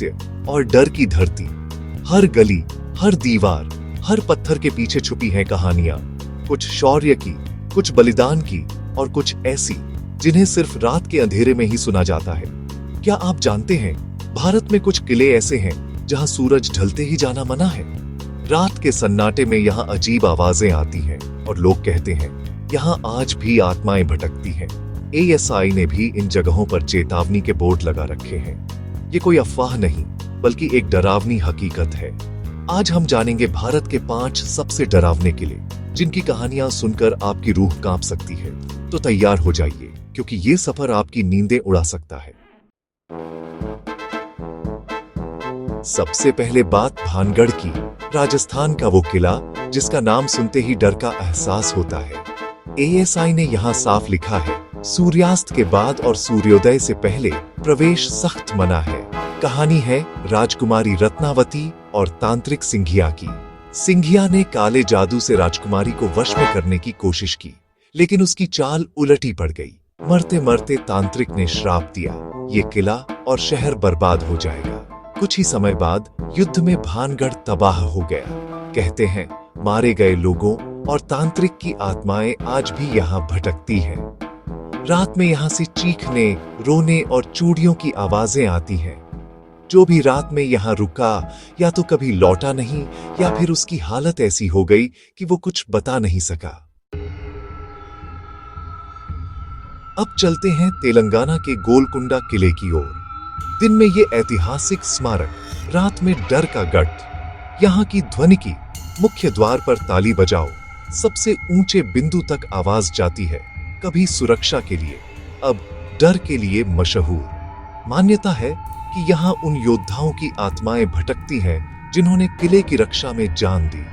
रहस्य और डर की धरती। हर गली, हर दीवार, हर पत्थर के पीछे छुपी हैं कहानियां, कुछ शौर्य की, कुछ बलिदान की और कुछ ऐसी जिन्हें सिर्फ रात के अंधेरे में ही सुना जाता है। क्या आप जानते हैं, भारत में कुछ किले ऐसे हैं जहां सूरज ढलते ही जाना मना है। रात के सन्नाटे में यहाँ अजीब आवाजें आती हैं और लोग कहते हैं यहाँ आज भी आत्माएं भटकती हैं। ASI ने भी इन जगहों पर चेतावनी के बोर्ड लगा रखे हैं। ये कोई अफवाह नहीं, बल्कि एक डरावनी हकीकत है। आज हम जानेंगे भारत के 5 सबसे डरावने किले, जिनकी कहानियां सुनकर आपकी रूह कांप सकती है। तो तैयार हो जाइए, क्योंकि ये सफर आपकी नींदें उड़ा सकता है। सबसे पहले बात भानगढ़ की। राजस्थान का वो किला जिसका नाम सुनते ही डर का एहसास होता है। ASI ने यहाँ साफ लिखा है, सूर्यास्त के बाद और सूर्योदय से पहले प्रवेश सख्त मना है। कहानी है राजकुमारी रत्नावती और तांत्रिक सिंघिया की। सिंघिया ने काले जादू से राजकुमारी को वश में करने की कोशिश की, लेकिन उसकी चाल उलटी पड़ गई। मरते मरते तांत्रिक ने श्राप दिया, ये किला और शहर बर्बाद हो जाएगा। कुछ ही समय बाद युद्ध में भानगढ़ तबाह हो गया। कहते हैं मारे गए लोगों और तांत्रिक की आत्माएं आज भी यहाँ भटकती हैं। रात में यहाँ से चीखने, रोने और चूड़ियों की आवाजें आती हैं। जो भी रात में यहाँ रुका या तो कभी लौटा नहीं, या फिर उसकी हालत ऐसी हो गई कि वो कुछ बता नहीं सका। अब चलते हैं तेलंगाना के गोलकुंडा किले की ओर। दिन में ये ऐतिहासिक स्मारक, रात में डर का गढ़। यहाँ की ध्वनिकी, मुख्य द्वार पर ताली बजाओ, सबसे ऊंचे बिंदु तक आवाज जाती है। कभी सुरक्षा के लिए, अब डर के लिए मशहूर। मान्यता है कि यहाँ उन योद्धाओं की आत्माएं भटकती हैं जिन्होंने किले की रक्षा में जान दी।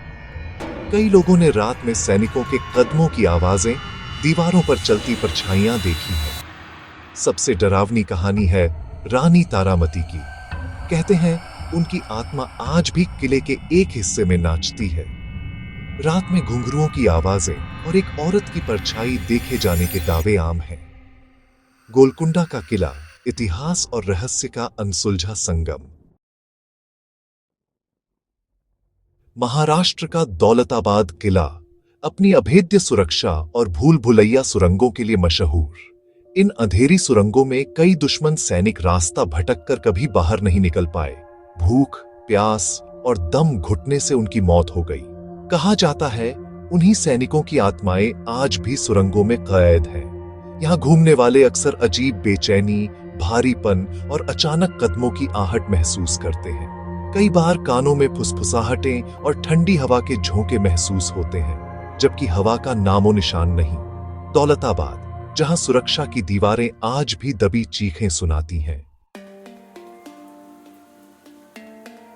कई लोगों ने रात में सैनिकों के कदमों की आवाजें, दीवारों पर चलती परछाइयां देखी हैं। सबसे डरावनी कहानी है रानी तारामती की। कहते हैं उनकी आत्मा आज भी किले के एक हिस्से में नाचती है। रात में घुंघरुओं की आवाजें और एक औरत की परछाई देखे जाने के दावे आम हैं। गोलकुंडा का किला, इतिहास और रहस्य का अनसुलझा संगम। महाराष्ट्र का दौलताबाद किला अपनी अभेद्य सुरक्षा और भूल भुलैया सुरंगों के लिए मशहूर। इन अंधेरी सुरंगों में कई दुश्मन सैनिक रास्ता भटककर कभी बाहर नहीं निकल पाए। भूख, प्यास और दम घुटने से उनकी मौत हो गई। कहा जाता है उन्हीं सैनिकों की आत्माएं आज भी सुरंगों में कैद हैं। यहाँ घूमने वाले अक्सर अजीब बेचैनी, भारीपन और अचानक कदमों की आहट महसूस करते हैं। कई बार कानों में फुसफुसाहटें और ठंडी हवा के झोंके महसूस होते हैं, जबकि हवा का नामो निशान नहीं। दौलताबाद, जहां सुरक्षा की दीवारें आज भी दबी चीखें सुनाती हैं।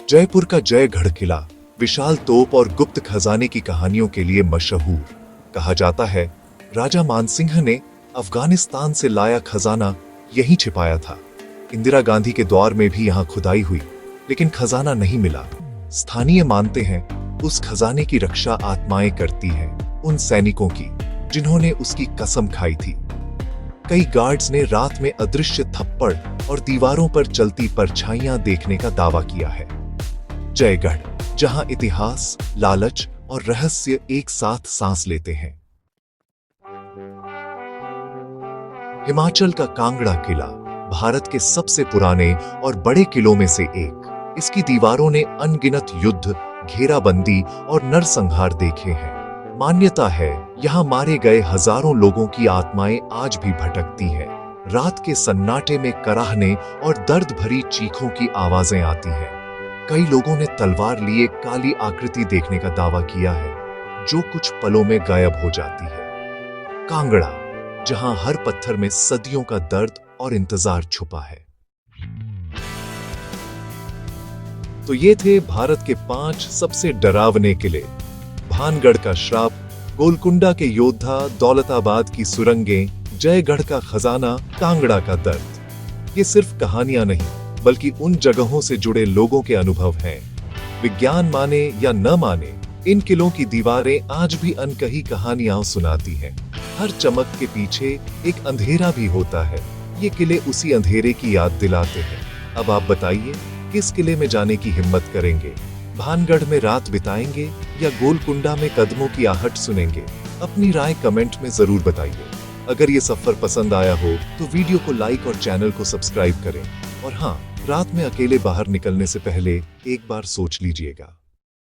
जयपुर का जयगढ़ किला विशाल तोप और गुप्त खजाने की कहानियों के लिए मशहूर। कहा जाता है राजा मानसिंह ने अफगानिस्तान से लाया खजाना यहीं छिपाया था। इंदिरा गांधी के दौर में भी यहां खुदाई हुई, लेकिन खजाना नहीं मिला। स्थानीय मानते हैं उस खजाने की रक्षा आत्माएं करती हैं, उन सैनिकों की जिन्होंने उसकी कसम खाई थी। कई गार्ड्स ने रात में अदृश्य थप्पड़ और दीवारों पर चलती परछाइयां देखने का दावा किया है। जयगढ़, जहां इतिहास, लालच और रहस्य एक साथ सांस लेते हैं। हिमाचल का कांगड़ा किला भारत के सबसे पुराने और बड़े किलों में से एक। इसकी दीवारों ने अनगिनत युद्ध, घेराबंदी और नरसंहार देखे हैं। मान्यता है यहाँ मारे गए हजारों लोगों की आत्माएं आज भी भटकती हैं। रात के सन्नाटे में कराहने और दर्द भरी चीखों की आवाजें आती हैं। कई लोगों ने तलवार लिए काली आकृति देखने का दावा किया है, जो कुछ पलों में गायब हो जाती है। कांगड़ा, जहां हर पत्थर में सदियों का दर्द और इंतजार छुपा है। तो ये थे भारत के 5 सबसे डरावने किले। भानगढ़ का श्राप, गोलकुंडा के योद्धा, दौलताबाद की सुरंगें, जयगढ़ का खजाना, कांगड़ा का दर्द। ये सिर्फ कहानियां नहीं, बल्कि उन जगहों से जुड़े लोगों के अनुभव हैं। विज्ञान माने या न माने, इन किलों की दीवारें आज भी अनकही कहानियां सुनाती हैं। हर चमक के पीछे एक अंधेरा भी होता है। ये किले उसी अंधेरे की याद दिलाते हैं। अब आप बताइए, किस किले में जाने की हिम्मत करेंगे? भानगढ़ में रात बिताएंगे या गोलकुंडा में कदमों की आहट सुनेंगे? अपनी राय कमेंट में जरूर बताइए। अगर ये सफर पसंद आया हो तो वीडियो को लाइक और चैनल को सब्सक्राइब करें। और हाँ, रात में अकेले बाहर निकलने से पहले एक बार सोच लीजिएगा।